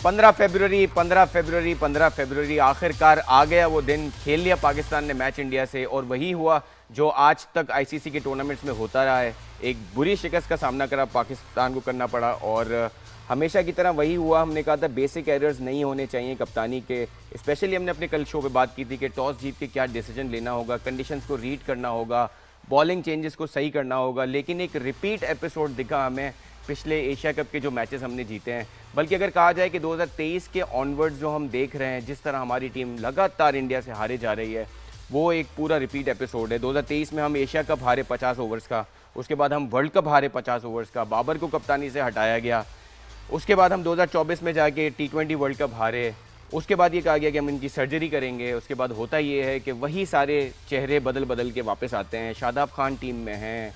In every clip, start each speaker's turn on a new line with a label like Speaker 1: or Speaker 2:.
Speaker 1: 15 फरवरी आखिरकार आ गया वो दिन। खेल लिया पाकिस्तान ने मैच इंडिया से, और वही हुआ जो आज तक आईसीसी के टूर्नामेंट्स में होता रहा है। एक बुरी शिकस्त का सामना करा पाकिस्तान को करना पड़ा, और हमेशा की तरह वही हुआ। हमने कहा था बेसिक एरर्स नहीं होने चाहिए कप्तानी के। स्पेशली हमने अपने कल शो पे बात की थी कि टॉस जीत के क्या डिसीजन लेना होगा, कंडीशंस को रीड करना होगा, बॉलिंग चेंजेस को सही करना होगा। लेकिन एक रिपीट एपिसोड दिखा हमें पिछले एशिया कप के जो मैचेस हमने जीते हैं। बल्कि अगर कहा जाए कि 2023 के ऑनवर्ड्स जो हम देख रहे हैं, जिस तरह हमारी टीम लगातार इंडिया से हारे जा रही है, वो एक पूरा रिपीट एपिसोड है। 2023 में हम एशिया कप हारे 50 ओवर्स का, उसके बाद हम वर्ल्ड कप हारे 50 ओवर्स का, बाबर को कप्तानी से हटाया गया। उसके बाद हम 2024 में जाके T20 वर्ल्ड कप हारे। उसके बाद ये कहा गया कि हम इनकी सर्जरी करेंगे। उसके बाद होता ये है कि वही सारे चेहरे बदल बदल के वापस आते हैं। शादाब खान टीम में हैं,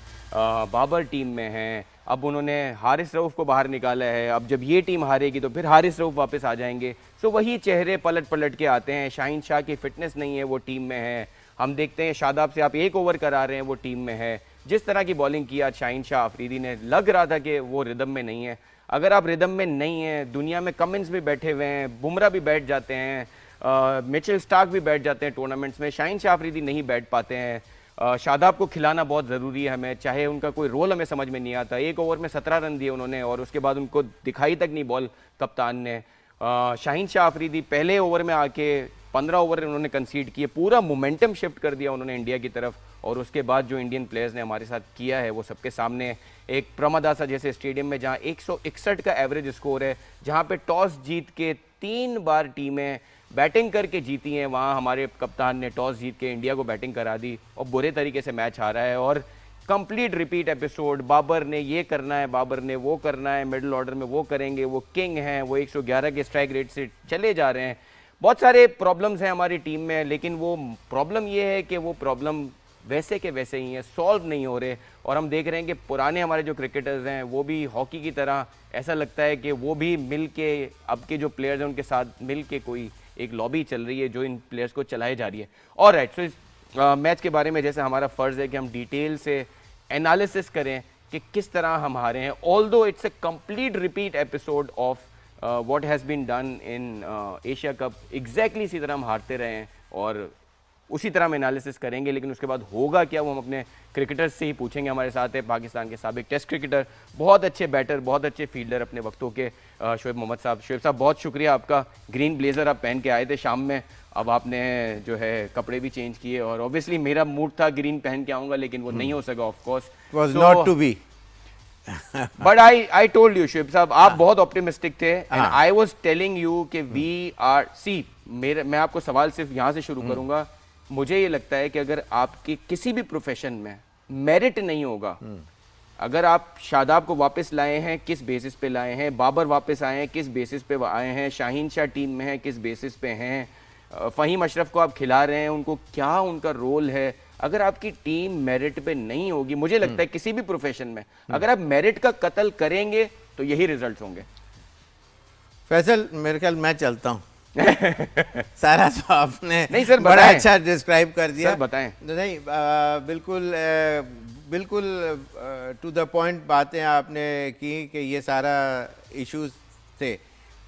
Speaker 1: बाबर टीम में हैं, अब उन्होंने हारिस रऊफ़ को बाहर निकाला है। अब जब ये टीम हारेगी तो फिर हारिस रऊफ़ वापस आ जाएंगे। सो वही चेहरे पलट पलट के आते हैं। शाहीन शाह की फ़िटनेस नहीं है, वो टीम में है। हम देखते हैं शादाब से आप 1 ओवर करा रहे हैं, वो टीम में है। जिस तरह की बॉलिंग की आज शाहीन शाह अफरीदी ने, लग रहा था कि वो रिदम में नहीं है। अगर आप रिदम में नहीं हैं, दुनिया में कमिंस भी बैठे हुए हैं, बुमराह भी बैठ जाते हैं, मिचेल स्टार्क भी बैठ जाते हैं टूर्नामेंट्स में, शाहीन शाह अफरीदी नहीं बैठ पाते हैं। शादाब को खिलाना बहुत ज़रूरी है हमें, चाहे उनका कोई रोल हमें समझ में नहीं आता। 1 ओवर में 17 रन दिए उन्होंने, और उसके बाद उनको दिखाई तक नहीं बॉल कप्तान ने। शाहीन शाह अफरीदी पहले ओवर में आके 15 ओवर उन्होंने कंसीड किए, पूरा मोमेंटम शिफ्ट कर दिया उन्होंने इंडिया की तरफ। और उसके बाद जो इंडियन प्लेयर्स ने हमारे साथ किया है वो सबके सामने। एक प्रमदासा जैसे स्टेडियम में जहां 161 का एवरेज स्कोर है, जहां पे टॉस जीत के 3 बार टीमें बैटिंग करके जीती हैं, वहां हमारे कप्तान ने टॉस जीत के इंडिया को बैटिंग करा दी और बुरे तरीके से मैच हारा है। और कंप्लीट रिपीट एपिसोड, बाबर ने ये करना है, बाबर ने वो करना है, मिडिल ऑर्डर में वो करेंगे, वो किंग हैं, वो 111 के स्ट्राइक रेट से चले जा रहे हैं। बहुत सारे प्रॉब्लम्स हैं हमारी टीम में, लेकिन वो प्रॉब्लम ये है कि वो प्रॉब्लम वैसे के वैसे ही हैं, सॉल्व नहीं हो रहे। और हम देख रहे हैं कि पुराने हमारे जो क्रिकेटर्स हैं वो भी हॉकी की तरह, ऐसा लगता है कि वो भी मिल के, अब के जो प्लेयर्स हैं उनके साथ मिल के कोई एक लॉबी चल रही है जो इन प्लेयर्स को चलाई जा रही है। और राइट, सो इस मैच के बारे में जैसे हमारा फ़र्ज़ है कि हम डिटेल से एनालिसिस करें कि किस तरह हम हारे हैं। Although it's a complete repeat episode of what has been done in Asia cup, exactly इसी तरह हम हारते रहे हैं और उसी तरह हम एनालिसिस करेंगे। लेकिन उसके बाद होगा क्या, वो हम अपने क्रिकेटर्स से ही पूछेंगे। हमारे साथ है पाकिस्तान के साबिक टेस्ट क्रिकेटर, बहुत अच्छे बैटर, बहुत अच्छे फील्डर अपने वक्तों के, शोएब मोहम्मद साहब। शोएब साहब, बहुत शुक्रिया आपका। ग्रीन ब्लेज़र आप पहन के आए थे शाम में, अब आपने जो है कपड़े भी चेंज किए। और ऑब्वियसली मेरा मूड था ग्रीन पहन के आऊँगा, लेकिन वो नहीं हो सका of course,
Speaker 2: was not to be.
Speaker 1: But I told you Shoaib साहब, आप बहुत ऑप्टिमिस्टिक थे, and I was telling you कि वी आर सी। मैं आपको सवाल सिर्फ यहाँ से शुरू करूँगा। मुझे ये लगता है कि अगर आपके किसी भी प्रोफेशन में मेरिट नहीं होगा, अगर आप शादाब को वापस लाए हैं किस बेसिस पे लाए हैं, बाबर वापस आए हैं किस बेसिस पे आए हैं, शाहीन शाह टीम में है किस बेसिस पे हैं, फ़हीम अशरफ को आप खिला रहे हैं, उनको क्या उनका रोल है, अगर आपकी टीम मेरिट पे नहीं होगी, मुझे लगता है किसी भी प्रोफेशन में अगर आप मेरिट का कत्ल करेंगे तो यही रिजल्ट होंगे।
Speaker 2: फैसल, मेरे ख्याल मैं चलता हूँ। सारा तो आपने
Speaker 1: नहीं सर,
Speaker 2: बड़ा अच्छा डिस्क्राइब कर दिया।
Speaker 1: सर बताएं।
Speaker 2: नहीं, बिल्कुल टू द पॉइंट बातें आपने की कि ये सारा इश्यूज थे।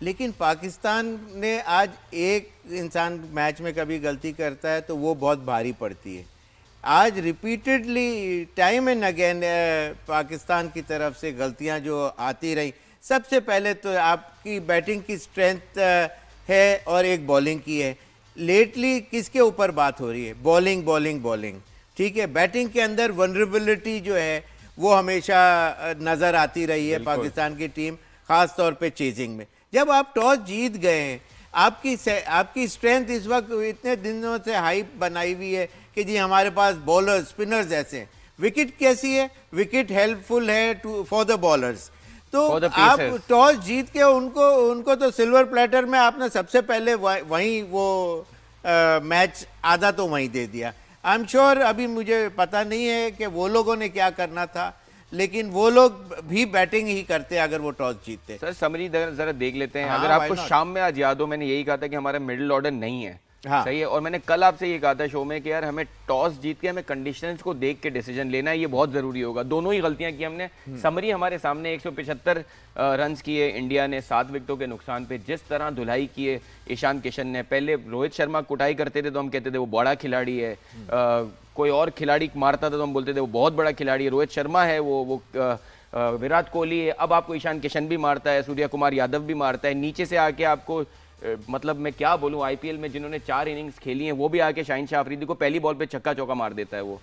Speaker 2: लेकिन पाकिस्तान ने आज, एक इंसान मैच में कभी गलती करता है तो वो बहुत भारी पड़ती है। आज repeatedly time and again Pakistan की तरफ से गलतियां जो आती रही। सबसे पहले तो आपकी बैटिंग की स्ट्रेंथ है और एक बॉलिंग की है। लेटली किसके ऊपर बात हो रही है? बॉलिंग बॉलिंग बॉलिंग, ठीक है। बैटिंग के अंदर वनरेबिलिटी जो है वो हमेशा नज़र आती रही है पाकिस्तान की टीम, ख़ास तौर पे चेजिंग में। जब आप टॉस जीत गए हैं, आपकी स्ट्रेंथ इस वक्त इतने दिनों से हाई बनाई हुई है कि जी हमारे पास बॉलर्स, स्पिनर्स ऐसे हैं। विकेट कैसी है? विकेट हेल्पफुल है फॉर द बॉलर्स। तो आप टॉस जीत के उनको तो सिल्वर प्लेटर में आपने सबसे पहले वहीं वो मैच आधा तो वहीं दे दिया। आई एम श्योर, अभी मुझे पता नहीं है कि वो लोगों ने क्या करना था, लेकिन वो लोग भी बैटिंग ही करते अगर वो टॉस जीतते।
Speaker 1: सर समरी जरा देख लेते हैं। अगर आपको शाम में आज याद हो, मैंने यही कहा था कि हमारा मिडिल ऑर्डर नहीं है।
Speaker 2: हाँ।
Speaker 1: सही है। और मैंने कल आपसे ये कहा था शो में कि यार हमें टॉस जीत के हमें कंडीशंस को देख के डिसीजन लेना है, ये बहुत जरूरी होगा। दोनों ही गलतियां की हमने। समरी हमारे सामने 175 रन किए इंडिया ने 7 विकेटों के नुकसान पे। जिस तरह धुलाई किए ईशान किशन ने, पहले रोहित शर्मा कुटाई करते थे तो हम कहते थे वो बड़ा खिलाड़ी है, कोई और खिलाड़ी मारता था तो हम बोलते थे वो बहुत बड़ा खिलाड़ी है। रोहित शर्मा है वो विराट कोहली है, अब आपको ईशान किशन भी मारता है, सूर्य कुमार यादव भी मारता है। नीचे से आके आपको मतलब मैं क्या बोलूं, आईपीएल में जिन्होंने 4 इनिंग्स खेली हैं वो भी आके शाहीन शाह अफरीदी को पहली बॉल पे छक्का चौका मार देता है वो।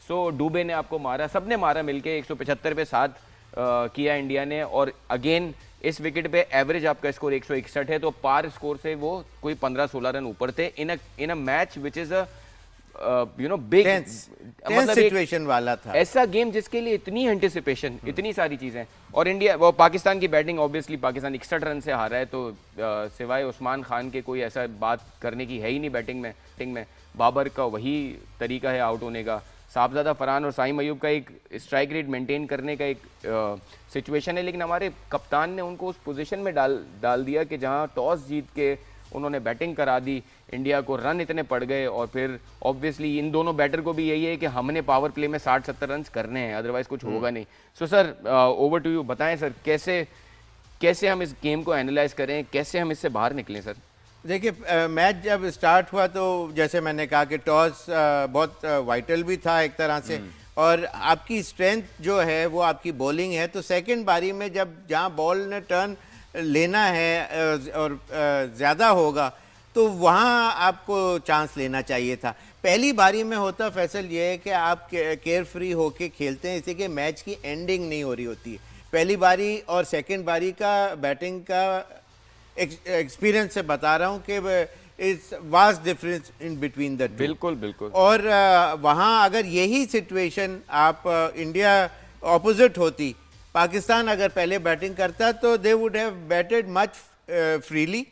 Speaker 1: सो डूबे ने आपको मारा, सबने मारा मिलके। 175 पे 7 किया इंडिया ने। और अगेन इस विकेट पे एवरेज आपका स्कोर 161 है, तो पार स्कोर से वो कोई 15-16 रन ऊपर थे in a match which is a big,
Speaker 2: मतलब सिचुएशन वाला था,
Speaker 1: ऐसा गेम जिसके लिए इतनी एंटिसिपेशन, इतनी सारी चीजें। और इंडिया वो पाकिस्तान की बैटिंग, ऑब्वियसली पाकिस्तान 61 रन से हारा है, तो सिवाय उस्मान खान के कोई ऐसा बात करने की है ही नहीं बैटिंग में। बाबर का वही तरीका है आउट होने का, साहबजादा फरहान और साइम अयूब का एक स्ट्राइक रेट मेंटेन करने का एक सिचुएशन है, लेकिन हमारे कप्तान ने उनको उस पोजीशन में डाल दिया कि जहां टॉस जीत के उन्होंने बैटिंग करा दी, इंडिया को रन इतने पड़ गए। और फिर ऑब्वियसली इन दोनों बैटर को भी यही है कि हमने पावर प्ले में 60-70 रन करने हैं, अदरवाइज कुछ होगा नहीं। So sir, over to you, बताएं सर कैसे हम इस गेम को एनालाइज करें, कैसे हम इससे बाहर निकलें सर?
Speaker 2: देखिए, मैच जब स्टार्ट हुआ तो जैसे मैंने कहा कि टॉस बहुत वाइटल भी था एक तरह से, और आपकी स्ट्रेंथ जो है वो आपकी बॉलिंग है। तो सेकंड बारी में जहाँ बॉल ने टर्न लेना है और ज़्यादा होगा तो वहाँ आपको चांस लेना चाहिए था। पहली बारी में होता फैसल ये है कि आप केयर फ्री होके खेलते हैं, इससे कि मैच की एंडिंग नहीं हो रही होती है। पहली बारी और सेकंड बारी का बैटिंग का एक्सपीरियंस से बता रहा हूँ कि its vast difference in between the two.
Speaker 1: बिल्कुल बिल्कुल।
Speaker 2: और वहाँ अगर यही सिचुएशन आप इंडिया ऑपोजिट होती, पाकिस्तान अगर पहले बैटिंग करता तो they would have batted much freely,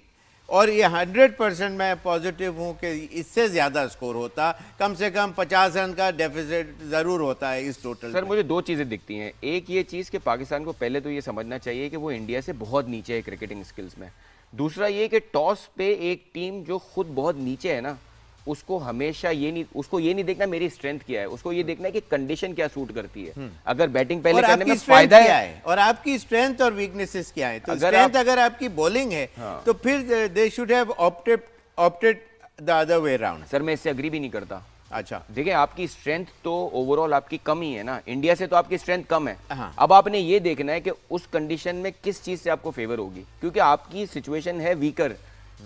Speaker 2: और ये 100% मैं पॉजिटिव हूँ कि इससे ज़्यादा स्कोर होता, कम से कम 50 रन का डेफिसिट ज़रूर होता है इस टोटल।
Speaker 1: सर मुझे 2 चीज़ें दिखती हैं। एक ये चीज़ कि पाकिस्तान को पहले तो ये समझना चाहिए कि वो इंडिया से बहुत नीचे है क्रिकेटिंग स्किल्स में। दूसरा ये कि टॉस पे एक टीम जो खुद बहुत नीचे है ना, उसको हमेशा ये नहीं देखना मेरी स्ट्रेंथ क्या है, उसको ये देखना है कि कंडीशन क्या सूट करती है। अगर बैटिंग पहले करने में फायदा है
Speaker 2: और आपकी स्ट्रेंथ और वीकनेसेस क्या है, तो स्ट्रेंथ अगर आपकी बॉलिंग है तो फिर they should have opted the other way around.
Speaker 1: Sir मैं इससे अग्री भी नहीं करता।
Speaker 2: अच्छा
Speaker 1: देखिए, आपकी स्ट्रेंथ तो ओवरऑल आपकी कम ही है ना, इंडिया से तो आपकी स्ट्रेंथ कम है।
Speaker 2: हाँ।
Speaker 1: अब आपने ये देखना है कि उस कंडीशन में किस चीज से आपको फेवर होगी, क्योंकि आपकी सिचुएशन है weaker.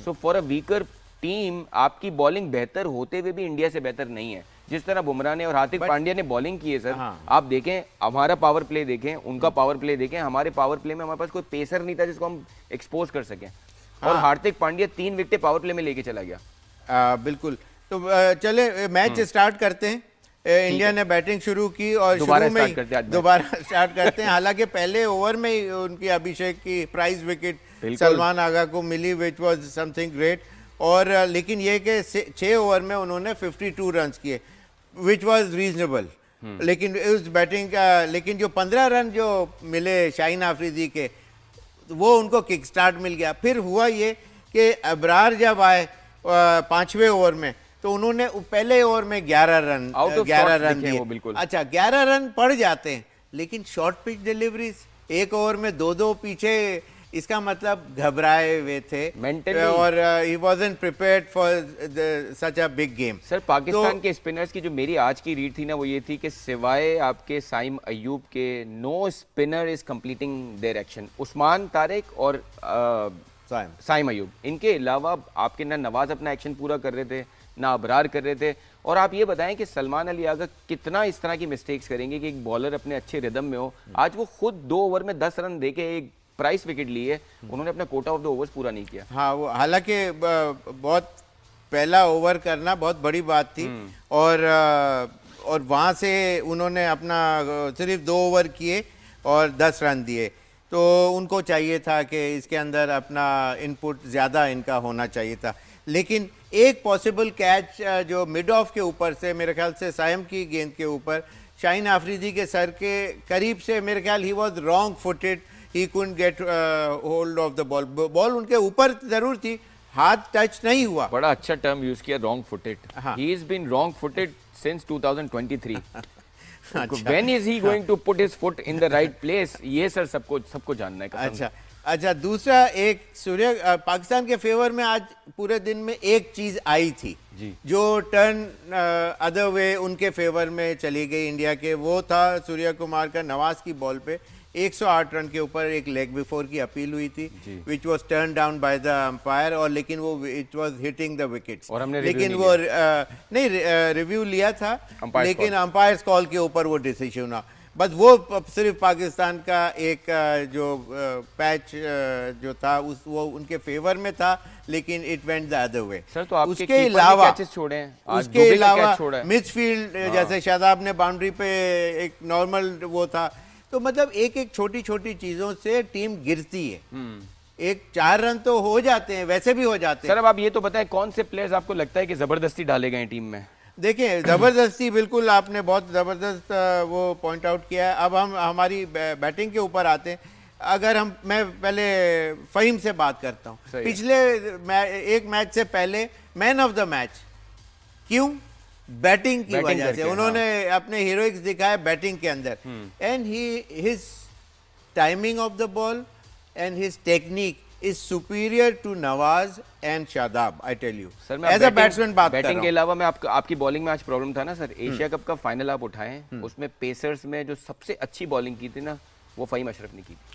Speaker 1: So for a weaker team आपकी बॉलिंग बेहतर होते हुए भी इंडिया से बेहतर नहीं है। जिस तरह बुमराह ने और हार्दिक पांड्या ने बॉलिंग की है सर, आप देखें, हमारा पावर प्ले देखें, उनका पावर प्ले देखें। हमारे पावर प्ले में हमारे पास कोई पेसर नहीं था जिसको हम एक्सपोज कर सकें, और हार्दिक पांड्या 3 विकेटें पावर प्ले में लेके चला गया।
Speaker 2: बिल्कुल। तो चले मैच स्टार्ट करते हैं। इंडिया ने बैटिंग शुरू की और
Speaker 1: दोबारा
Speaker 2: शुरू में दोबारा स्टार्ट करते हैं। हालांकि पहले ओवर में ही उनकी अभिषेक की प्राइज विकेट सलमान आगा को मिली, विच वाज समथिंग ग्रेट। और लेकिन ये कि 6 ओवर में उन्होंने 52 रन किए, विच वाज रीजनेबल। लेकिन उस बैटिंग का, लेकिन जो 15 रन जो मिले शाहीन आफरीदी के, वो उनको किक स्टार्ट मिल गया। फिर हुआ ये कि अबरार जब आए 5वें ओवर में, तो उन्होंने पहले ओवर में 11 रन दिए। अच्छा, 11 रन पड़ जाते हैं, लेकिन शॉर्ट पिच डिलीवरीज 1 ओवर में 2-2 पीछे, इसका मतलब घबराए हुए थे
Speaker 1: मेंटली,
Speaker 2: और he wasn't prepared for such a big game.
Speaker 1: Sir Pakistan के स्पिनर्स की जो मेरी आज की रीड थी ना, वो ये थी कि सिवाय आपके साइम अयूब के no spinner is completing their action. Usman Tariq और साइम अयूब, इनके अलावा आपके ना नवाज अपना एक्शन पूरा कर रहे थे, ना अबरार कर रहे थे। और आप ये बताएं कि सलमान अली आगा कितना इस तरह की मिस्टेक्स करेंगे कि एक बॉलर अपने अच्छे रिदम में हो। आज वो खुद 2 ओवर में 10 रन देके एक प्राइस विकेट लिए, उन्होंने अपना कोटा ऑफ द ओवर्स पूरा नहीं किया।
Speaker 2: हाँ, वो हालांकि बहुत पहला ओवर करना बहुत बड़ी बात थी, और वहाँ से उन्होंने अपना सिर्फ 2 ओवर किए और 10 रन दिए। तो उनको चाहिए था कि इसके अंदर अपना इनपुट ज़्यादा इनका होना चाहिए था। लेकिन एक पॉसिबल कैच जो मिड ऑफ के ऊपर से, मेरे ख्याल से साइम की गेंद के ऊपर शाहीन आफरीदी के सर के करीब से, मेरे ख्याल he was wrong footed, he couldn't get hold of the ball. Ball उनके ऊपर ज़रूर थी, हाथ टच नहीं हुआ।
Speaker 1: बड़ा अच्छा टर्म यूज किया, रॉन्ग फुटेड।
Speaker 2: हाँ।
Speaker 1: He is been wrong footed since 2023।
Speaker 2: अच्छा।
Speaker 1: When is he going to put his foot in the right place, ये सर सबको जानना है कसम।
Speaker 2: अच्छा अच्छा, दूसरा एक पाकिस्तान के फेवर में आज पूरे दिन में एक चीज आई थी
Speaker 1: जी।
Speaker 2: जो टर्न अदर वे उनके फेवर में चली गई इंडिया के, वो था सूर्य कुमार का नवाज की बॉल पे 108 रन के ऊपर एक लेग बिफोर की अपील हुई थी, which was turn down by the umpire, और लेकिन वो it was hitting the wickets,
Speaker 1: और हमने
Speaker 2: लेकिन
Speaker 1: review
Speaker 2: वो नहीं रिव्यू लिया था, लेकिन अंपायर्स कॉल के ऊपर वो डिसीजन हुआ। बस वो सिर्फ पाकिस्तान का एक जो पैच जो था वो उनके फेवर में था, लेकिन it went the other way.
Speaker 1: Sir तो आपके
Speaker 2: उसके
Speaker 1: कीपर ने
Speaker 2: अलावा
Speaker 1: कैचेस छोड़े हैं, आज
Speaker 2: उसके
Speaker 1: दुबे का
Speaker 2: अलावा
Speaker 1: कैच छोड़ा है।
Speaker 2: मिडफील्ड जैसे शादाब ने बाउंड्री पे एक नॉर्मल वो था, तो मतलब एक एक छोटी छोटी चीजों से टीम गिरती है। एक 4 रन तो हो जाते हैं, वैसे भी हो जाते हैं।
Speaker 1: सर अब आप ये तो बताएं कौन से प्लेयर्स आपको लगता है कि जबरदस्ती डाले गए टीम में?
Speaker 2: देखिए जबरदस्ती, बिल्कुल आपने बहुत जबरदस्त वो पॉइंट आउट किया है। अब हम हमारी बैटिंग के ऊपर आते हैं। अगर मैं पहले फ़हीम से बात करता हूँ, पिछले एक मैच से पहले मैन ऑफ द मैच क्यों? बैटिंग की वजह से उन्होंने अपने हीरोइक्स दिखाए बैटिंग के अंदर, and his timing of the ball and his technique is superior to Nawaz and Shadab, I tell you.
Speaker 1: Sir मैं
Speaker 2: एज अ बैट्समैन बात कर रहा
Speaker 1: बैटिंग
Speaker 2: हूं।
Speaker 1: के अलावा मैं आपकी बॉलिंग में आज प्रॉब्लम था ना सर, एशिया कप का फाइनल आप उठाएं, उसमें पेसर्स में जो सबसे अच्छी बॉलिंग की थी ना, वो फ़हीम अशरफ ने की थी।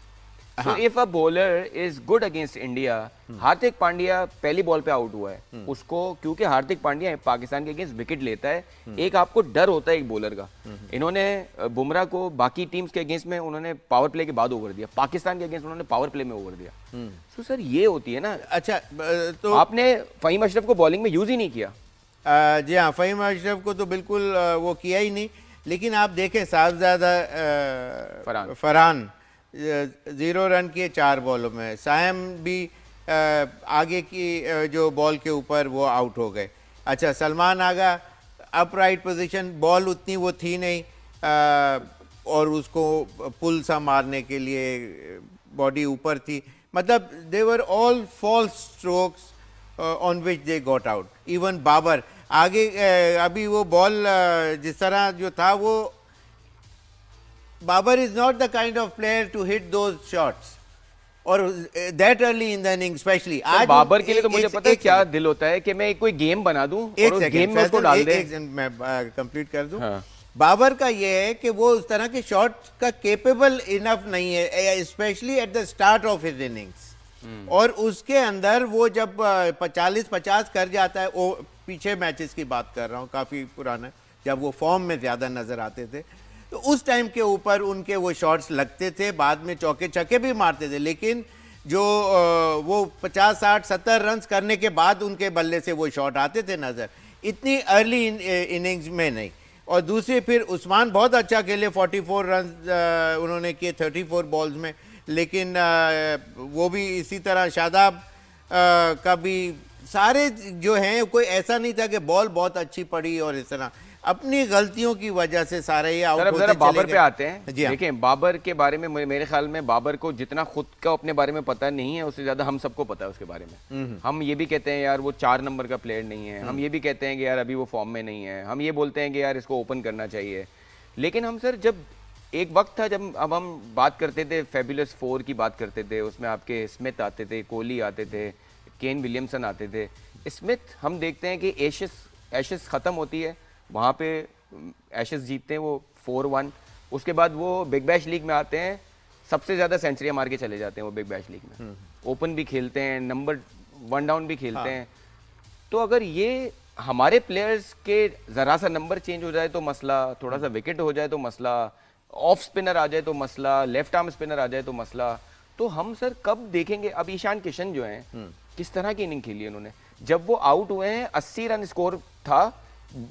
Speaker 1: So if a bowler is good against India, Hardik Pandya पहली बॉल पे आउट हुआ है उसको, क्योंकि हार्दिक पांड्या पाकिस्तान के अगेंस्ट विकेट लेता है, एक आपको डर होता है एक बॉलर का। इन्होंने बुमराह को बाकी टीम्स के अगेंस्ट में उन्होंने पावर प्ले के बाद ओवर दिया, पाकिस्तान के अगेंस्ट उन्होंने पावर प्ले में ओवर दिया। तो सर ये होती है ना।
Speaker 2: अच्छा, तो
Speaker 1: आपने फ़हीम अशरफ को बॉलिंग में यूज ही नहीं किया।
Speaker 2: जी हाँ, फ़हीम अशरफ को तो बिल्कुल वो किया ही नहीं, लेकिन आप देखें साहबजादा फरहान 0 रन किए 4 बॉलों में, सायम भी आगे की जो बॉल के ऊपर वो आउट हो गए। अच्छा, सलमान आगा अपराइट पोजीशन, बॉल उतनी वो थी नहीं, और उसको पुल सा मारने के लिए बॉडी ऊपर थी, मतलब they were all false strokes on which they got out. Even Babar आगे अभी वो बॉल जिस तरह जो था, वो Babar is not the kind of player to hit those shots, और that early in the inning specially. आज
Speaker 1: बाबर के लिए तो मुझे पता है क्या दिल होता है कि मैं कोई गेम बना दूं और उस गेम में उसको डाल दे।
Speaker 2: मैं कंप्लीट कर दूं।
Speaker 1: हाँ।
Speaker 2: बाबर का ये है कि वो उस तरह के शॉट का केपेबल इनफ नहीं है, specially at the start of his innings, और उसके अंदर वो जब 40-50 कर जाता है, वो पीछे मैचेस की बात कर रहा हूँ, काफ़ी पुराना, जब वो फॉर्म में ज़्यादा नज़र आते थे, तो उस टाइम के ऊपर उनके वो शॉट्स लगते थे, बाद में चौके छक्के भी मारते थे, लेकिन जो वो 50-60-70 रन करने के बाद उनके बल्ले से वो शॉट आते थे नज़र, इतनी अर्ली इनिंग्स में नहीं। और दूसरी फिर उस्मान बहुत अच्छा खेले, 44 रन उन्होंने किए 34 बॉल्स में, लेकिन वो भी इसी तरह शादाब का भी, सारे जो हैं, कोई ऐसा नहीं था कि बॉल बहुत अच्छी पड़ी और इस तरह, अपनी गलतियों की वजह से सारे ये आउट होते चले गए।
Speaker 1: बाबर पे आते हैं।
Speaker 2: जी हाँ।
Speaker 1: देखिए बाबर के बारे में मेरे ख्याल में बाबर को जितना खुद का अपने बारे में पता नहीं है, उससे ज्यादा हम सबको पता है उसके बारे में। हम ये भी कहते हैं यार वो 4 नंबर का प्लेयर नहीं है, हम ये भी कहते हैं कि यार अभी वो फॉर्म में नहीं है, हम ये बोलते हैं कि यार इसको ओपन करना चाहिए, लेकिन हम सर जब एक वक्त था जब अब हम बात करते थे फेबुलस 4 की बात करते थे, उसमें आपके स्मिथ आते थे, कोहली आते थे, केन विलियमसन आते थे। स्मिथ हम देखते हैं कि एशेस ख़त्म होती है, वहाँ पे एशेस जीतते हैं वो 4-1, उसके बाद वो बिग बैश लीग में आते हैं, सबसे ज़्यादा सेंचुरियाँ मार के चले जाते हैं वो बिग बैश लीग में, ओपन भी खेलते हैं, नंबर 1 डाउन भी खेलते हैं। तो अगर ये हमारे प्लेयर्स के ज़रा सा नंबर चेंज हो जाए तो मसला, थोड़ा सा विकेट हो जाए तो मसला, ऑफ स्पिनर आ जाए तो मसला, लेफ्ट आर्म स्पिनर आ जाए तो मसला, तो हम सर कब देखेंगे? अब ईशान किशन जो हैं किस तरह की इनिंग खेली उन्होंने, जब वो आउट हुए हैं 80 रन स्कोर था,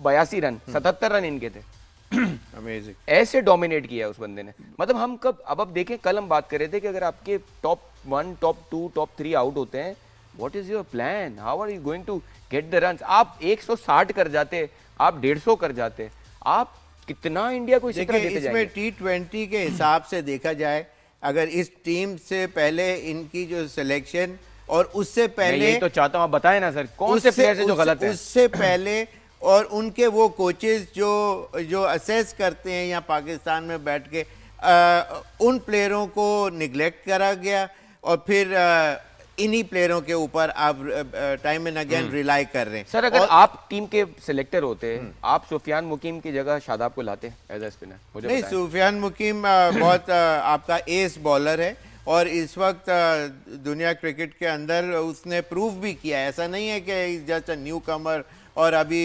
Speaker 1: 82 रन 77 रन इनके थे।
Speaker 2: अमेजिंग,
Speaker 1: ऐसे डोमिनेट किया है उस बंदे ने। मतलब हम कब, अब देखें, कल हम बात कर रहे थे कि अगर आपके टॉप 1, टॉप 2, टॉप 3 आउट होते हैं, what is your plan, how are you going to get the runs? आप 160 कर जाते, आप 150 कर जाते, आप कितना इंडिया को इसी तरह देते जाएंगे?
Speaker 2: इसमें T20 के हिसाब से देखा जाए, अगर इस टीम से पहले इनकी जो सिलेक्शन और उससे
Speaker 1: मैं
Speaker 2: पहले
Speaker 1: यही तो चाहता हूं, आप बताएं ना सर, कौन से प्लेयर है जो गलत है?
Speaker 2: उससे पहले और उनके वो कोचेस जो जो असेस करते हैं यहाँ पाकिस्तान में बैठ के, उन प्लेयरों को निगलेक्ट करा गया और फिर इन्हीं प्लेयरों के ऊपर आप टाइम एंड अगेन रिलाई कर रहे हैं।
Speaker 1: सर अगर आप टीम के सिलेक्टर होते, आप सुफियान मुकीम की जगह शादाब को लाते एज ए स्पिनर? मुझे
Speaker 2: नहीं,
Speaker 1: बताएं।
Speaker 2: सुफियान मुकीम बहुत आपका एस बॉलर है और इस वक्त दुनिया क्रिकेट के अंदर उसने प्रूव भी किया है। ऐसा नहीं है कि जस्ट अ न्यू कमर और अभी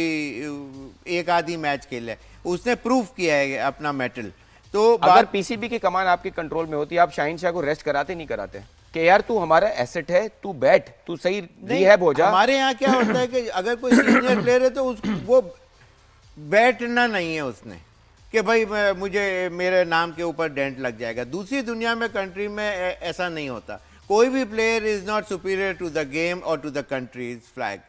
Speaker 2: एक आधी मैच खेला है, उसने प्रूव किया है अपना मेटल। तो
Speaker 1: अगर पीसीबी की कमान आपके कंट्रोल में होती, आप शाहीन शाह को रेस्ट कराते नहीं कराते कि यार तू हमारा एसेट है, तू बैठ, तू सही रिहैब हो जा?
Speaker 2: हमारे यहाँ क्या होता है कि अगर कोई सीनियर प्लेयर है तो वो बैठना नहीं है उसने कि भाई मुझे मेरे नाम के ऊपर डेंट लग जाएगा। दूसरी दुनिया में, कंट्री में ऐसा नहीं होता। कोई भी player is not superior to the game और टू द कंट्रीज फ्लैग।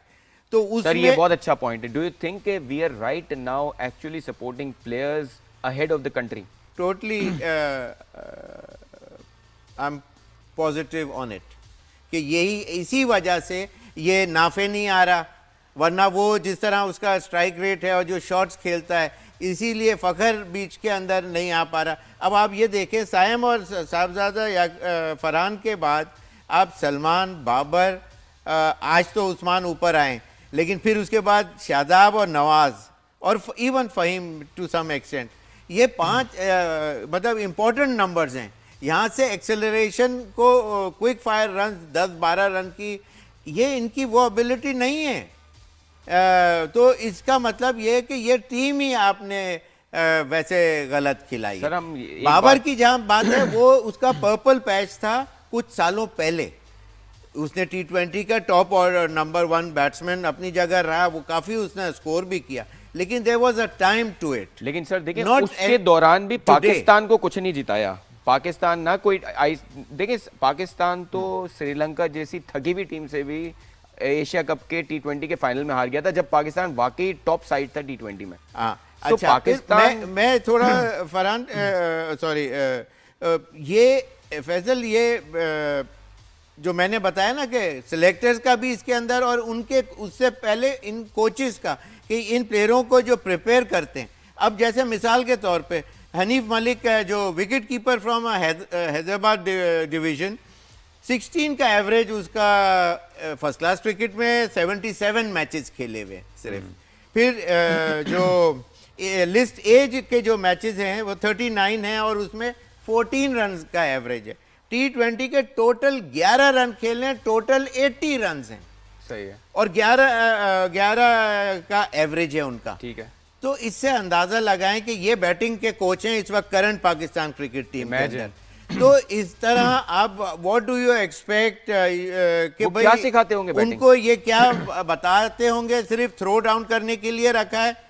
Speaker 2: तो उसमें
Speaker 1: सर ये बहुत अच्छा पॉइंट है। Do you think we are right now actually supporting players ahead of the country?
Speaker 2: Totally I am positive on it कि यही इसी वजह से ये नाफे नहीं आ रहा, वरना वो जिस तरह उसका स्ट्राइक रेट है और जो शॉट्स खेलता है, इसीलिए फ़खर बीच के अंदर नहीं आ पा रहा। अब आप ये देखें, साइम और साहबजादा या फरहान के बाद आप सलमान, बाबर, आज तो उस्मान ऊपर आए, लेकिन फिर उसके बाद शादाब और नवाज और even Faheem to some extent, ये 5 मतलब इम्पोर्टेंट नंबर्स हैं। यहाँ से एक्सेलरेशन को, क्विक फायर रन 10-12 रन की, ये इनकी वो एबिलिटी नहीं है। तो इसका मतलब ये है कि ये टीम ही आपने वैसे गलत खिलाई।
Speaker 1: सर हम
Speaker 2: बाबर की जहाँ बात है, वो उसका पर्पल पैच था कुछ सालों पहले, उसने T20 का टॉप और नंबर 1 बैट्समैन अपनी जगह रहा, वो काफ़ी उसने स्कोर भी किया, लेकिन there was a time to it.
Speaker 1: लेकिन सर देखिए उसके दौरान भी पाकिस्तान को कुछ नहीं जिताया। पाकिस्तान ना कोई देखिए, पाकिस्तान तो श्रीलंका जैसी थकी हुई टीम से भी एशिया कप के T20 के फाइनल में हार गया था, जब पाकिस्तान वाकई टॉप साइड था T20 में।
Speaker 2: अच्छा,
Speaker 1: पाकिस्तान
Speaker 2: मैं थोड़ा फरहान सॉरी ये फैजल, ये जो मैंने बताया ना कि सिलेक्टर्स का भी इसके अंदर और उनके उससे पहले इन कोचेस का, कि इन प्लेयरों को जो प्रिपेयर करते हैं। अब जैसे मिसाल के तौर पे हनीफ मलिक है जो wicket keeper from Hyderabad division, 16 का एवरेज उसका फर्स्ट क्लास क्रिकेट में 77 मैचेस खेले हुए सिर्फ। फिर जो लिस्ट एज के जो मैचेस हैं वो 39 हैं और उसमें 14 रन का एवरेज है। T20 के टोटल 11 रन खेले, टोटल 80 रन हैं।
Speaker 1: सही है।
Speaker 2: और 11 का एवरेज है उनका।
Speaker 1: ठीक है।
Speaker 2: तो इससे अंदाजा लगाएं कि ये बैटिंग के कोच हैं इस वक्त करंट पाकिस्तान क्रिकेट टीम के अंदर। तो इस तरह आप व्हाट डू यू एक्सपेक्ट कि भाई
Speaker 1: क्या सिखाते होंगे बैटिंग?
Speaker 2: उनको ये क्या बताते होंगे? सिर्फ थ्रो डाउन करने के लिए रखा है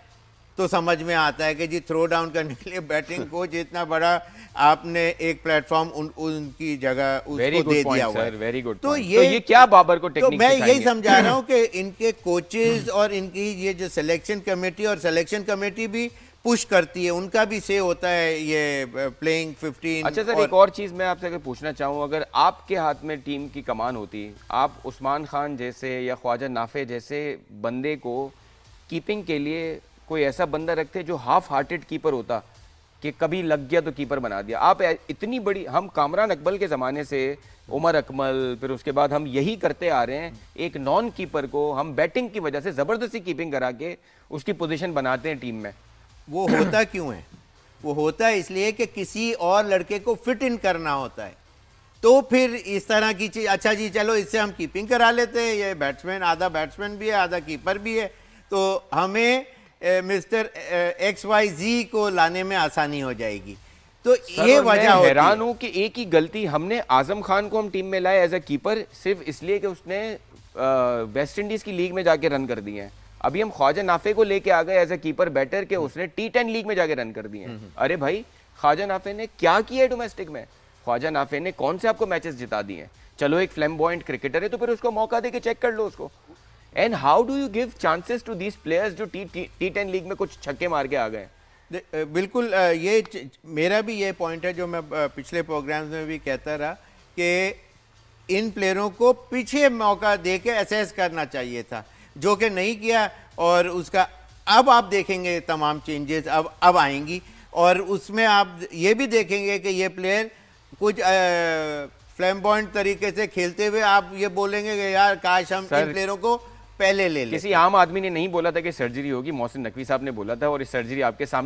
Speaker 2: तो समझ में आता है कि जी थ्रो डाउन करने के लिए बैटिंग कोच, इतना बड़ा आपने एक प्लेटफॉर्म उनकी जगह उसको दे दिया हुआ है।
Speaker 1: Very good.
Speaker 2: तो
Speaker 1: ये क्या बाबर को टेक्निक
Speaker 2: तो मैं यही समझा रहा हूँ कि इनके कोचेस और इनकी ये जो सिलेक्शन कमेटी, और सिलेक्शन कमेटी भी पुश करती है, उनका भी से होता है ये प्लेइंग 15।
Speaker 1: अच्छा सर, एक और चीज मैं आपसे अगर पूछना चाहूँ, अगर आपके हाथ में टीम की कमान होती, आप उस्मान खान जैसे या ख्वाजा नाफे जैसे बंदे को कीपिंग के लिए कोई ऐसा बंदा रखते जो हाफ हार्टेड कीपर होता कि कभी लग गया तो कीपर बना दिया। आप इतनी बड़ी, हम कामरान अकबल के ज़माने से उमर अकमल, फिर उसके बाद हम यही करते आ रहे हैं, एक नॉन कीपर को हम बैटिंग की वजह से ज़बरदस्ती कीपिंग करा के उसकी पोजीशन बनाते हैं टीम में।
Speaker 2: वो होता क्यों है? वो होता है इसलिए कि किसी और लड़के को फिट इन करना होता है। तो फिर इस तरह की चीज़, अच्छा जी चलो इससे हम कीपिंग करा लेते हैं, ये बैट्समैन आधा बैट्समैन भी है आधा कीपर भी है, तो हमें मिस्टर XYZ को लाने में आसानी हो जाएगी। तो ये वजह होती है।
Speaker 1: हैरान हूं कि एक ही गलती, हमने आजम खान को हम टीम में लाए एज अ कीपर सिर्फ इसलिए कि उसने वेस्ट इंडीज की लीग में जाके रन कर दिए हैं। अभी हम ख्वाजा नाफे को लेके आ गए एज अ कीपर बैटर के उसने T10 लीग में जाके रन कर दिए हैं। अरे भाई, ख्वाजा नाफे ने क्या किया है डोमेस्टिक में? ख्वाजा नाफे ने कौन से आपको मैचेस जिता दिए हैं? चलो एक फ्लैम्बॉयंट क्रिकेटर है तो फिर उसको मौका दे के चेक कर लो उसको। And how do you give chances to these players जो T10 लीग में कुछ छक्के मार के आ गए?
Speaker 2: बिल्कुल, ये मेरा भी ये पॉइंट है जो मैं पिछले प्रोग्राम्स में भी कहता रहा कि इन प्लेयरों को पीछे मौका दे के असेस करना चाहिए था, जो कि नहीं किया। और उसका अब आप देखेंगे तमाम चेंजेस अब आएंगी, और उसमें आप ये भी देखेंगे कि ये प्लेयर कुछ फ्लैम्बॉयंट तरीके से खेलते हुए आप ये बोलेंगे कि यार काश हम इन प्लेयरों को पहले ले लेते।
Speaker 1: किसी आम आदमी ने नहीं बोला था कि सर्जरी होगी, मोहसिन नकवी साहब ने बोला था, और इस सर्जरी आपके सामने